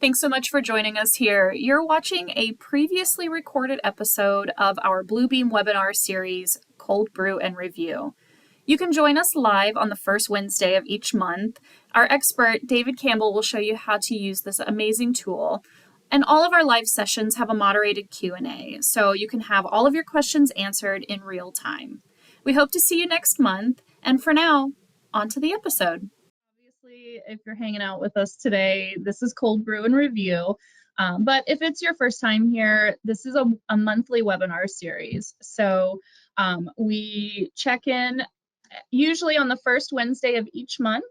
Thanks so much for joining us here. You're watching a previously recorded episode of our Bluebeam webinar series, Cold Brew and Review. You can join us live on the first Wednesday of each month. Our expert, David Campbell, will show you how to use this amazing tool. And all of our live sessions have a moderated Q&A, so you can have all of your questions answered in real time. We hope to see you next month, and for now, on to the episode. Obviously, if you're hanging out with us today, this is Cold Brew and Review. But if it's your first time here, this is a monthly webinar series. So we check in usually on the first Wednesday of each month.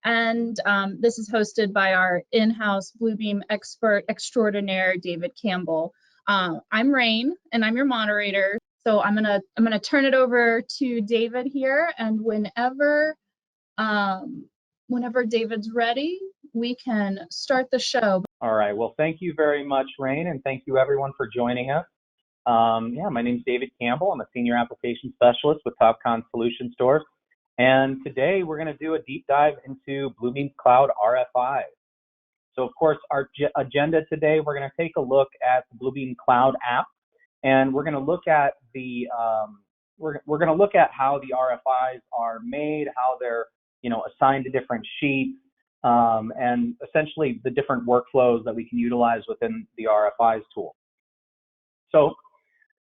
And this is hosted by our in-house Bluebeam expert extraordinaire, David Campbell. I'm Rain, and I'm your moderator. So I'm gonna turn it over to David here, and whenever David's ready, we can start the show. All right. Well, thank you very much, Rain, and thank you everyone for joining us. My name is David Campbell. I'm a Senior Application Specialist with Topcon Solution Stores. And today we're going to do a deep dive into Bluebeam Cloud RFIs. So, of course, our agenda today, we're going to take a look at the Bluebeam Cloud app, and we're going to look at the we're going to look at how the RFIs are made, how they're assigned to different sheets, and essentially the different workflows that we can utilize within the RFIs tool. So,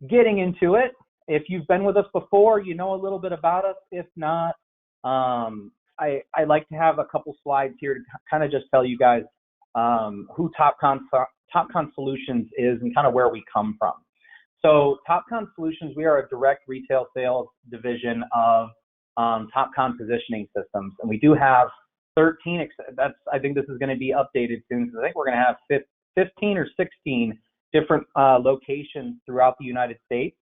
getting into it. If you've been with us before, you know a little bit about us. If not, I like to have a couple slides here to kind of just tell you guys who Topcon Solutions is and kind of where we come from. So Topcon Solutions, we are a direct retail sales division of Topcon positioning systems, and we do have 13. I think this is going to be updated soon, because I think we're going to have 15 or 16 different locations throughout the United States.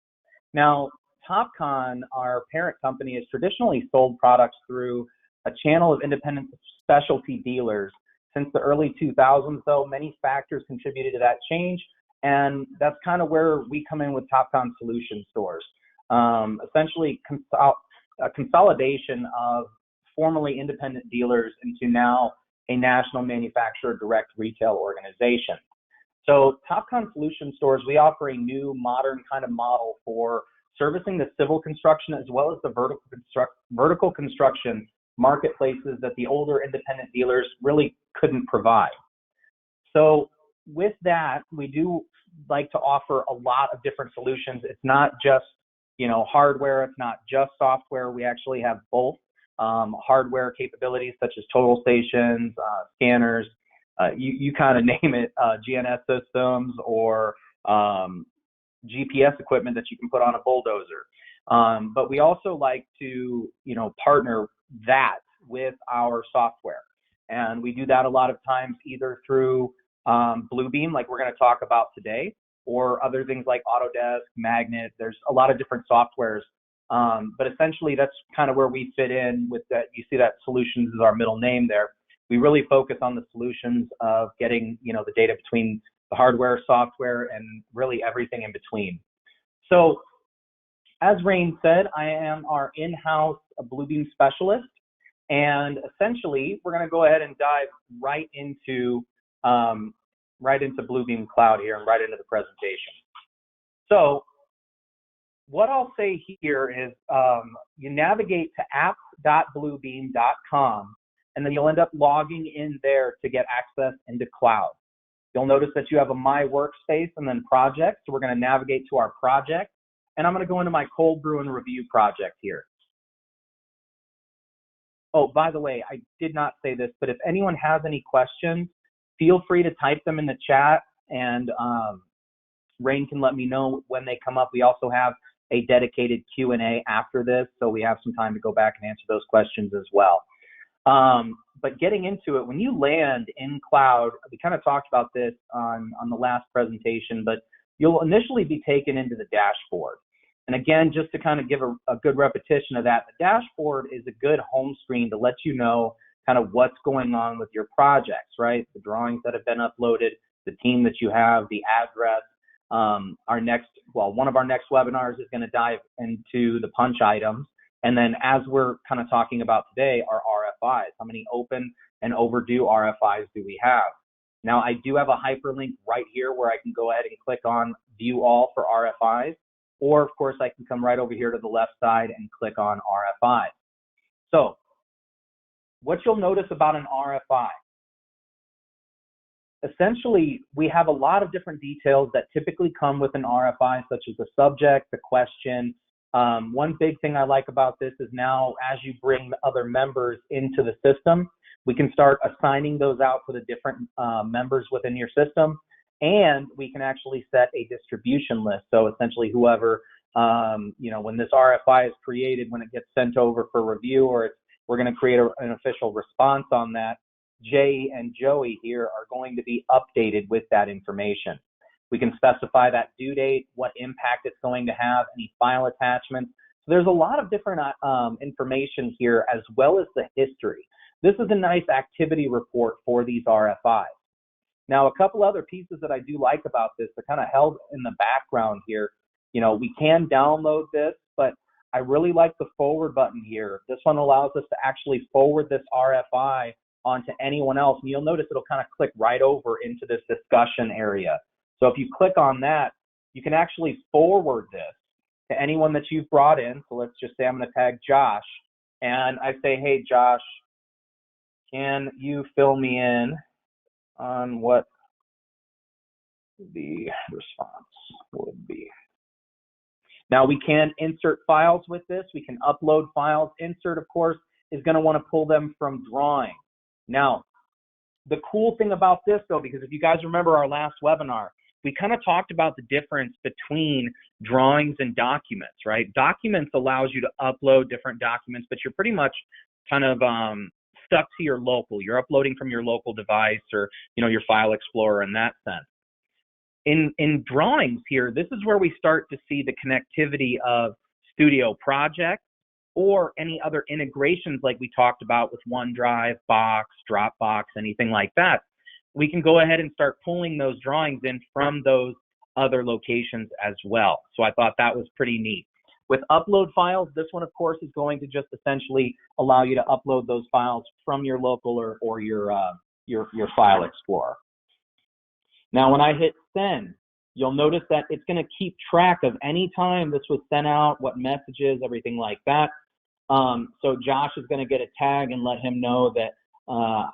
Now, Topcon, our parent company, has traditionally sold products through a channel of independent specialty dealers. Since the early 2000s, though, many factors contributed to that change, and that's kind of where we come in with Topcon Solution Stores. Essentially, a consolidation of formerly independent dealers into now a national manufacturer direct retail organization. So Topcon Solution Stores, we offer a new modern kind of model for servicing the civil construction as well as the vertical construction marketplaces that the older independent dealers really couldn't provide. So with that, we do like to offer a lot of different solutions. It's not just hardware, it's not just software. We actually have both hardware capabilities such as total stations, scanners, you kind of name it, GNS systems or GPS equipment that you can put on a bulldozer. But we also like to, partner that with our software. And we do that a lot of times either through Bluebeam, like we're going to talk about today, or other things like Autodesk, Magnet. There's a lot of different softwares. But essentially, that's kind of where we fit in with that. You see that solutions is our middle name there. We really focus on the solutions of getting, the data between the hardware, software, and really everything in between. So, as Rain said, I am our in-house Bluebeam specialist, and essentially, we're going to go ahead and dive right into Bluebeam Cloud here and right into the presentation. So, what I'll say here is you navigate to apps.bluebeam.com, and then you'll end up logging in there to get access into Cloud. You'll notice that you have a My Workspace and then Project. So we're going to navigate to our project, and I'm going to go into my Cold Brew and Review project here. Oh, by the way, I did not say this, but if anyone has any questions, feel free to type them in the chat, and Rain can let me know when they come up. We also have a dedicated Q&A after this, so we have some time to go back and answer those questions as well. But getting into it, when you land in Cloud, we kind of talked about this on the last presentation, but you'll initially be taken into the dashboard. And again, just to kind of give a good repetition of that, the dashboard is a good home screen to let you know kind of what's going on with your projects, right? The drawings that have been uploaded, the team that you have, the address. One of our next webinars is going to dive into the punch items. And then as we're kind of talking about today, our RFIs, how many open and overdue RFIs do we have? Now, I do have a hyperlink right here where I can go ahead and click on View All for RFIs, or of course, I can come right over here to the left side and click on RFIs. So, what you'll notice about an RFI, essentially, we have a lot of different details that typically come with an RFI, such as the subject, the question. One big thing I like about this is now, as you bring other members into the system, we can start assigning those out to the different members within your system, and we can actually set a distribution list. So essentially, whoever, when this RFI is created, when it gets sent over for review, or we're going to create an official response on that, Jay and Joey here are going to be updated with that information. We can specify that due date, what impact it's going to have, any file attachments. So there's a lot of different information here, as well as the history. This is a nice activity report for these RFIs. Now, a couple other pieces that I do like about this, they're kind of held in the background here. We can download this, but I really like the forward button here. This one allows us to actually forward this RFI onto anyone else. And you'll notice it'll kind of click right over into this discussion area. So if you click on that, you can actually forward this to anyone that you've brought in. So let's just say I'm going to tag Josh, and I say, hey, Josh, can you fill me in on what the response would be? Now, we can insert files with this. We can upload files. Insert, of course, is going to want to pull them from drawing. Now, the cool thing about this, though, because if you guys remember our last webinar, we kind of talked about the difference between drawings and documents, right? Documents allows you to upload different documents, but you're pretty much kind of stuck to your local. You're uploading from your local device, or your file explorer in that sense. In drawings here, this is where we start to see the connectivity of Studio Project or any other integrations like we talked about with OneDrive, Box, Dropbox, anything like that. We can go ahead and start pulling those drawings in from those other locations as well. So I thought that was pretty neat. With upload files, this one, of course, is going to just essentially allow you to upload those files from your local or your file explorer. Now, when I hit send, you'll notice that it's going to keep track of any time this was sent out, what messages, everything like that. So Josh is going to get a tag and let him know that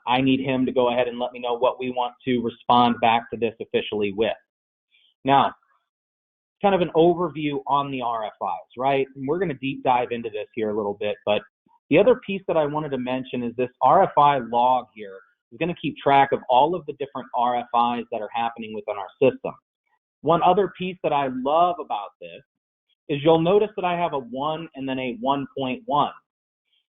I need him to go ahead and let me know what we want to respond back to this officially with. Now, kind of an overview on the RFIs, right? And we're going to deep dive into this here a little bit, but the other piece that I wanted to mention is this RFI log here is going to keep track of all of the different RFIs that are happening within our system. One other piece that I love about this is you'll notice that I have a 1 and then a 1.1.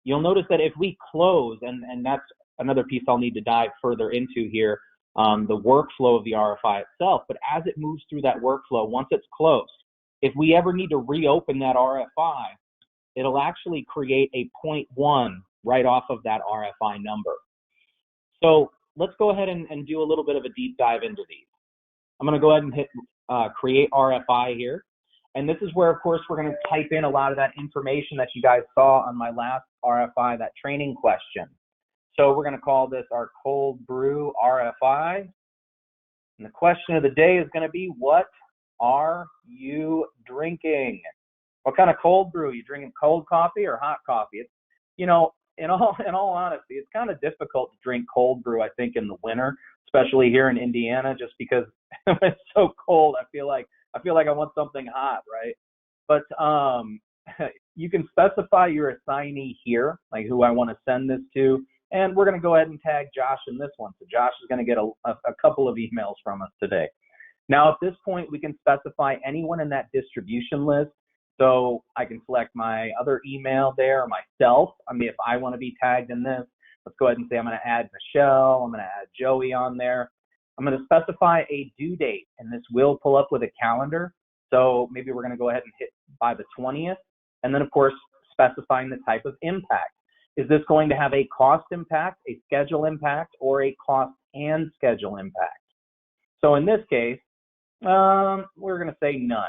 You'll notice that if we close, and that's another piece I'll need to dive further into here, the workflow of the RFI itself, but as it moves through that workflow, once it's closed, if we ever need to reopen that RFI, it'll actually create a 0.1 right off of that RFI number. So let's go ahead and do a little bit of a deep dive into these. I'm going to go ahead and hit create RFI here. And this is where, of course, we're going to type in a lot of that information that you guys saw on my last RFI, that training question. So we're going to call this our Cold Brew RFI. And the question of the day is going to be, what are you drinking? What kind of cold brew? Are you drinking cold coffee or hot coffee? It's, in all honesty, it's kind of difficult to drink cold brew, I think, in the winter, especially here in Indiana, just because it's so cold. I feel like I want something hot, right? But you can specify your assignee here, like who I want to send this to. And we're going to go ahead and tag Josh in this one. So Josh is going to get a couple of emails from us today. Now, at this point, we can specify anyone in that distribution list. So I can select my other email there, or myself. I mean, if I want to be tagged in this, let's go ahead and say I'm going to add Michelle. I'm going to add Joey on there. I'm going to specify a due date, and this will pull up with a calendar. So maybe we're going to go ahead and hit by the 20th. And then, of course, specifying the type of impact. Is this going to have a cost impact, a schedule impact, or a cost and schedule impact? So in this case, we're going to say none.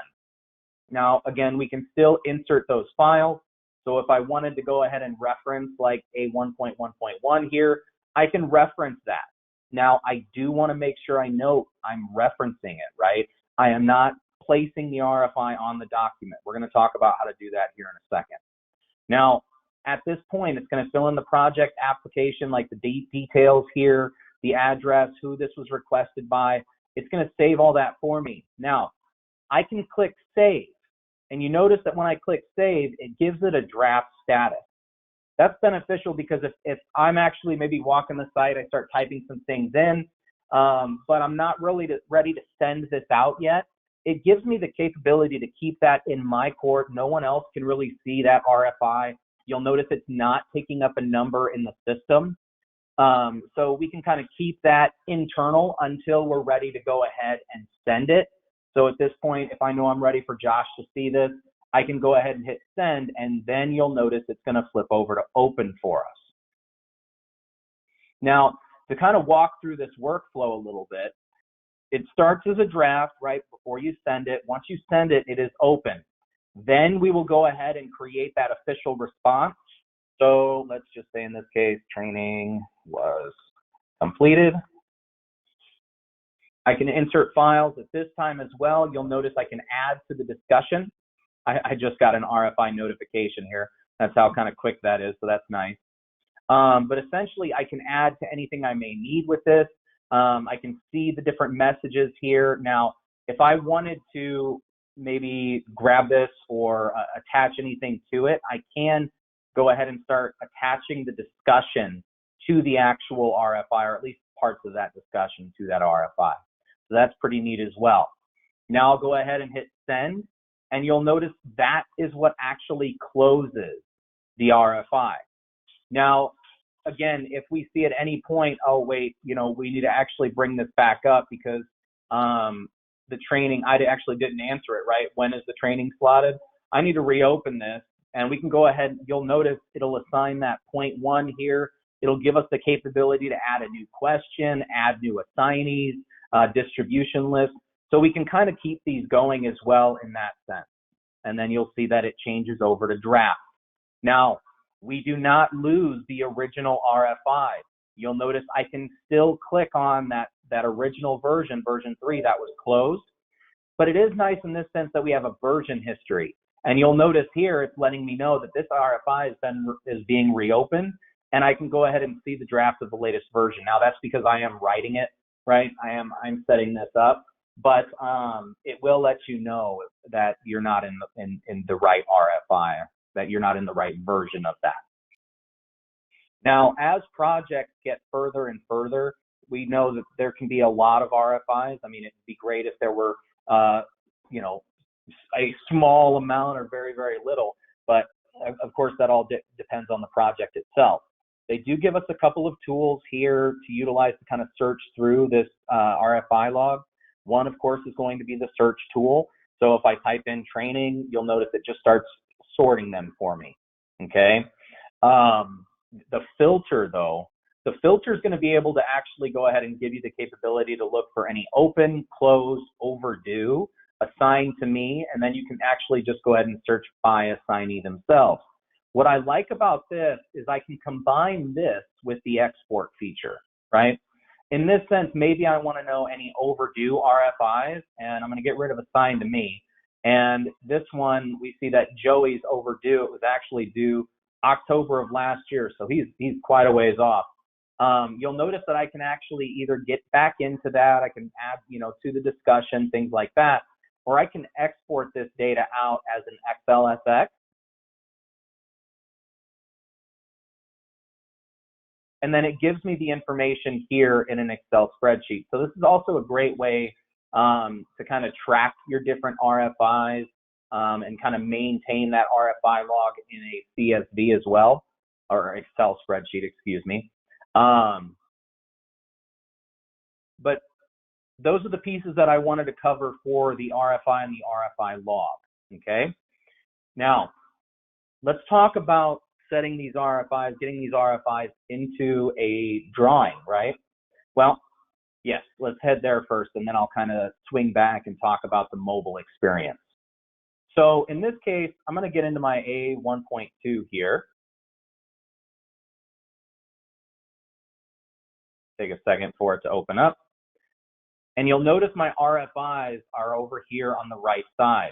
Now, again, we can still insert those files. So if I wanted to go ahead and reference like a 1.1.1 here, I can reference that. Now, I do want to make sure I note I'm referencing it, right? I am not placing the RFI on the document. We're going to talk about how to do that here in a second. Now, at this point, it's going to fill in the project application, like the details here, the address, who this was requested by. It's going to save all that for me. Now, I can click Save. And you notice that when I click Save, it gives it a draft status. That's beneficial because if I'm actually maybe walking the site, I start typing some things in, but I'm not really ready to send this out yet. It gives me the capability to keep that in my court. No one else can really see that RFI. You'll notice it's not picking up a number in the system. So we can kind of keep that internal until we're ready to go ahead and send it. So at this point, if I know I'm ready for Josh to see this, I can go ahead and hit send, and then you'll notice it's going to flip over to open for us. Now, to kind of walk through this workflow a little bit, it starts as a draft right before you send it. Once you send it, it is open. Then we will go ahead and create that official response. So let's just say in this case, training was completed. I can insert files at this time as well. You'll notice I can add to the discussion. I just got an RFI notification here. That's how kind of quick that is, so that's nice. But essentially, I can add to anything I may need with this. I can see the different messages here. Now, if I wanted to maybe grab this or attach anything to it, I can go ahead and start attaching the discussion to the actual RFI, or at least parts of that discussion to that RFI. So that's pretty neat as well. Now I'll go ahead and hit send, and you'll notice that is what actually closes the RFI. Now, again, if we see at any point, oh wait, you know, we need to actually bring this back up because the training, I actually didn't answer it, right? When is the training slotted? I need to reopen this, and we can go ahead, you'll notice it'll assign that point 1 here. It'll give us the capability to add a new question, add new assignees, distribution list. So we can kind of keep these going as well in that sense. And then you'll see that it changes over to draft. Now, we do not lose the original RFI. You'll notice I can still click on that original version, version 3, that was closed. But it is nice in this sense that we have a version history. And you'll notice here it's letting me know that this RFI is being reopened, and I can go ahead and see the draft of the latest version. Now that's because I am writing it, right? I'm setting this up, but it will let you know that you're not in the right RFI, that you're not in the right version of that. Now, as projects get further and further, we know that there can be a lot of RFIs. I mean, it'd be great if there were, you know, a small amount or very, very little, but of course that all depends on the project itself. They do give us a couple of tools here to utilize to kind of search through this RFI log. One, of course, is going to be the search tool. So if I type in training, you'll notice it just starts sorting them for me, okay? The filter, though, the filter is going to be able to actually go ahead and give you the capability to look for any open, closed, overdue, assigned to me, and then you can actually just go ahead and search by assignee themselves. What I like about this is I can combine this with the export feature, right? In this sense, maybe I want to know any overdue RFIs, and I'm going to get rid of assigned to me. And this one, we see that Joey's overdue. It was actually due October of last year, so he's quite a ways off. You'll notice that I can actually either get back into that, I can add, you know, to the discussion, things like that, or I can export this data out as an XLSX. And then it gives me the information here in an Excel spreadsheet. So this is also a great way to kind of track your different RFIs and kind of maintain that RFI log in a CSV as well, or Excel spreadsheet, excuse me. But those are the pieces that I wanted to cover for the RFI and the RFI log, okay? Now, let's talk about setting these RFIs, getting these RFIs into a drawing, right? Well, yes, let's head there first, and then I'll kind of swing back and talk about the mobile experience. So in this case, I'm going to get into my A1.2 here. Take a second for it to open up. And you'll notice my RFIs are over here on the right side.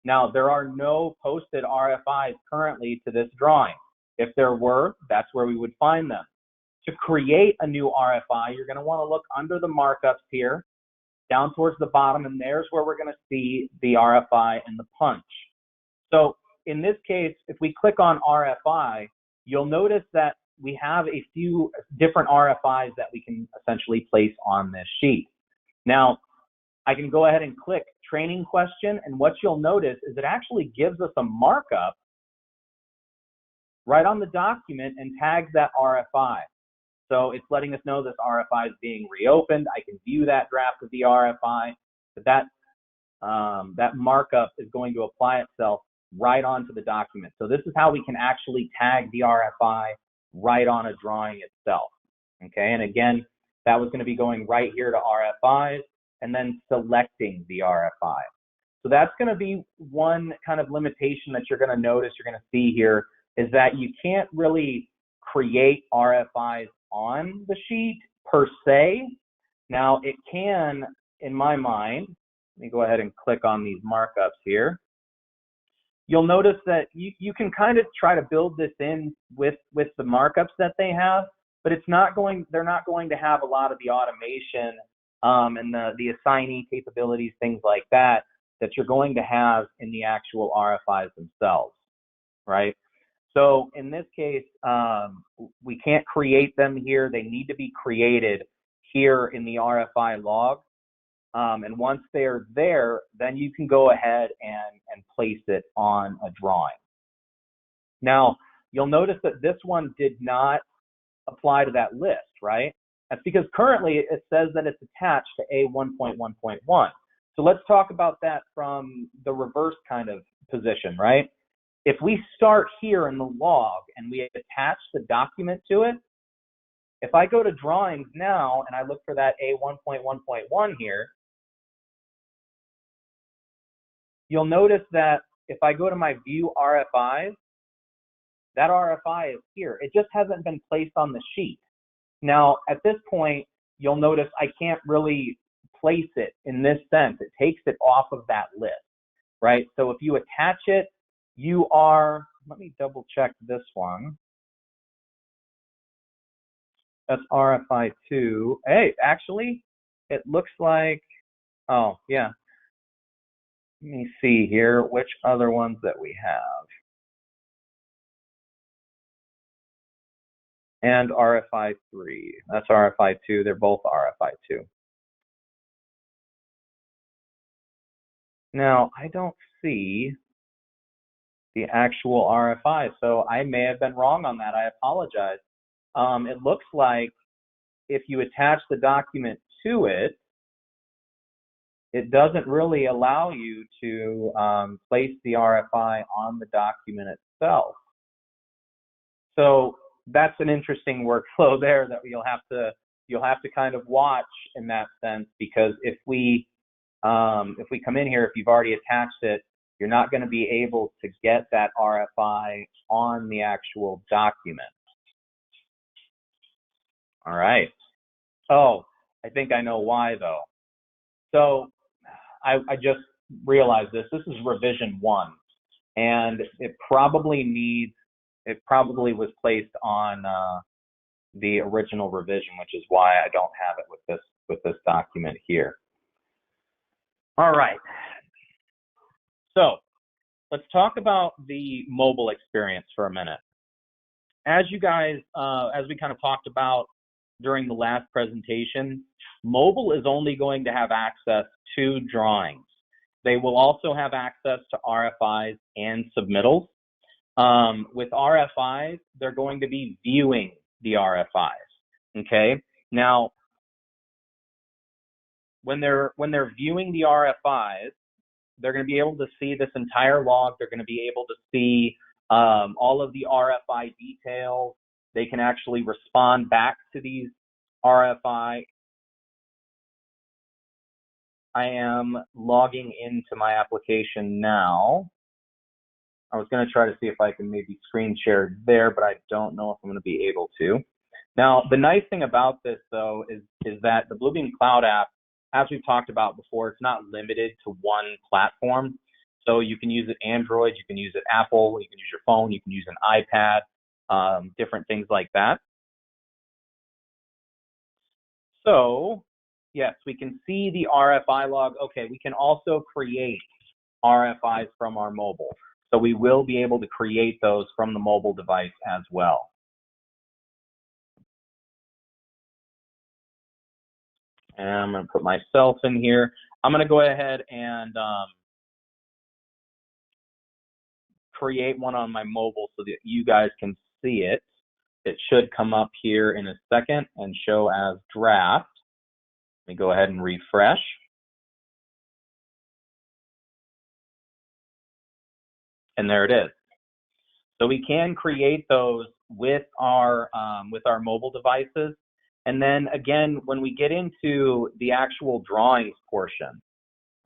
Now, there are no posted RFIs currently to this drawing. If there were, that's where we would find them. To create a new RFI, you're going to want to look under the markups here, down towards the bottom, and there's where we're going to see the RFI and the punch. So in this case, if we click on RFI, you'll notice that we have a few different RFIs that we can essentially place on this sheet. Now, I can go ahead and click training question, and what you'll notice is it actually gives us a markup right on the document and tags that RFI. So it's letting us know this RFI is being reopened. I can view that draft of the RFI, but that markup is going to apply itself right onto the document. So this is how we can actually tag the RFI right on a drawing itself. Okay, and again, that was going to be going right here to RFIs and then selecting the RFI. So that's going to be one kind of limitation that you're going to notice, you're going to see here, is that you can't really create RFIs on the sheet per se. Now it can, in my mind, let me go ahead and click on these markups here. You'll notice that you can kind of try to build this in with the markups that they have, but they're not going to have a lot of the automation and the assignee capabilities, things like that you're going to have in the actual RFIs themselves, right? So in this case, we can't create them here. They need to be created here in the RFI log. And once they're there, then you can go ahead and place it on a drawing. Now, you'll notice that this one did not apply to that list, right? That's because currently it says that it's attached to A1.1.1. So let's talk about that from the reverse kind of position, right? If we start here in the log and we attach the document to it, if I go to drawings now and I look for that A1.1.1 here, you'll notice that if I go to my view RFIs, that RFI is here. It just hasn't been placed on the sheet. Now, at this point, you'll notice I can't really place it in this sense. It takes it off of that list, right? So if you attach it, you are, let me double check this one. That's RFI 2. Hey, actually, it looks like, oh, yeah. Let me see here, which other ones that we have. And RFI 3. That's RFI 2. They're both RFI 2. Now, I don't see the actual RFI, so I may have been wrong on that. I apologize. It looks like if you attach the document to it, it doesn't really allow you to place the RFI on the document itself. So that's an interesting workflow there that you'll have to kind of watch in that sense, because if we come in here, if you've already attached it, you're not going to be able to get that RFI on the actual document. All right. Oh, I think I know why though. So I just realized this. This is revision 1, and it probably was placed on the original revision, which is why I don't have it with this document here. All right. So let's talk about the mobile experience for a minute. As you guys, as we kind of talked about during the last presentation, mobile is only going to have access to drawings. They will also have access to RFIs and submittals. With RFIs, they're going to be viewing the RFIs. Okay. Now, when they're viewing the RFIs, they're going to be able to see this entire log. They're going to be able to see all of the RFI details. They can actually respond back to these RFI. I am logging into my application now. I was going to try to see if I can maybe screen share there, but I don't know if I'm going to be able to. Now, the nice thing about this, though, is that the Bluebeam Cloud app, as we've talked about before, it's not limited to one platform. So you can use it Android, you can use it Apple, you can use your phone, you can use an iPad, different things like that. So, yes, we can see the RFI log. Okay, we can also create RFIs from our mobile. So we will be able to create those from the mobile device as well. And I'm going to put myself in here. I'm going to go ahead and create one on my mobile so that you guys can see it. It should come up here in a second and show as draft. Let me go ahead and refresh. And there it is. So we can create those with our mobile devices. And then again, when we get into the actual drawings portion,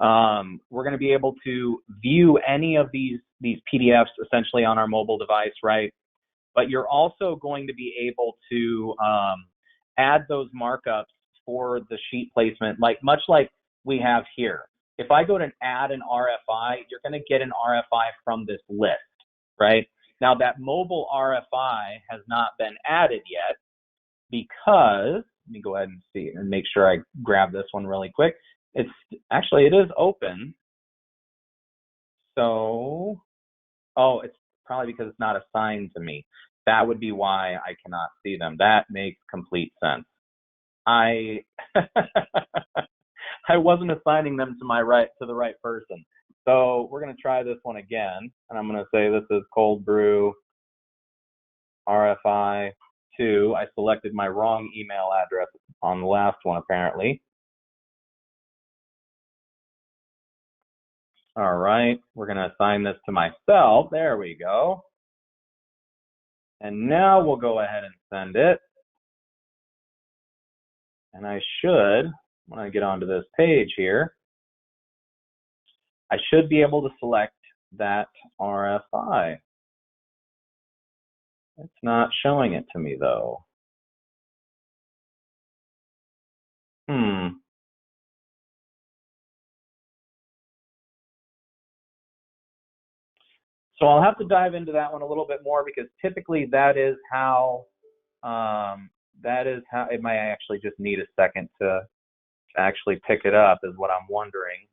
we're going to be able to view any of these PDFs essentially on our mobile device, right? But you're also going to be able to add those markups for the sheet placement, much like we have here. If I go to add an RFI, you're going to get an RFI from this list, right? Now that mobile RFI has not been added yet because, let me go ahead and see and make sure I grab this one really quick. It is open. So, oh, it's probably because it's not assigned to me. That would be why I cannot see them. That makes complete sense. I wasn't assigning them to the right person. So we're going to try this one again, and I'm going to say this is Cold Brew RFI 2. I selected my wrong email address on the last one, apparently. All right, we're going to assign this to myself. There we go. And now we'll go ahead and send it. And I should, when I get onto this page here, I should be able to select that RFI. It's not showing it to me though. So I'll have to dive into that one a little bit more because typically that is how it might actually just need a second to actually pick it up is what I'm wondering.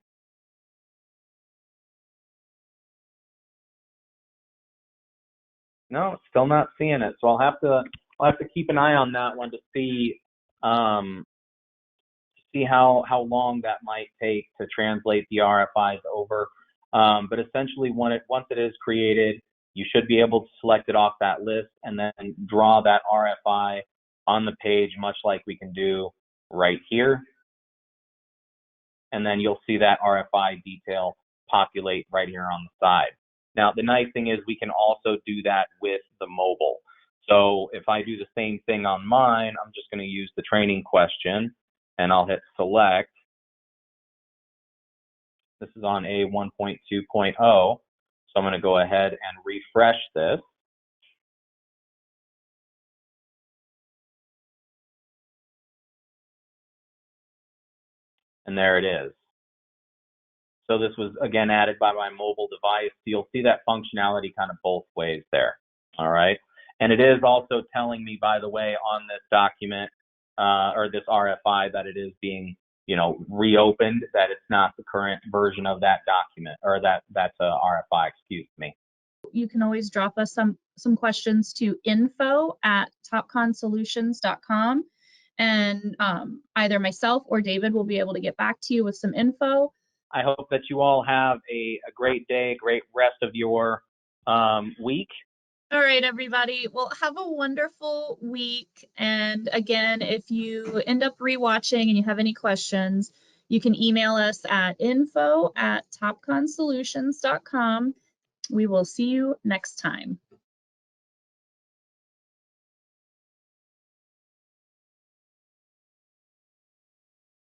No, still not seeing it. So I'll have to keep an eye on that one to see how long that might take to translate the RFIs over. But essentially, once it is created, you should be able to select it off that list and then draw that RFI on the page, much like we can do right here. And then you'll see that RFI detail populate right here on the side. Now, the nice thing is we can also do that with the mobile. So if I do the same thing on mine, I'm just going to use the training question and I'll hit select. This is on a 1.2.0. So I'm going to go ahead and refresh this. And there it is. So this was, again, added by my mobile device. So you'll see that functionality kind of both ways there. All right. And it is also telling me, by the way, on this document or this RFI that it is being, reopened, that it's not the current version of that document or that's a RFI, excuse me. You can always drop us some questions to info@topconsolutions.com. And either myself or David will be able to get back to you with some info. I hope that you all have a great day, great rest of your week. All right, everybody. Well, have a wonderful week. And again, if you end up rewatching and you have any questions, you can email us at info@topconsolutions.com. We will see you next time.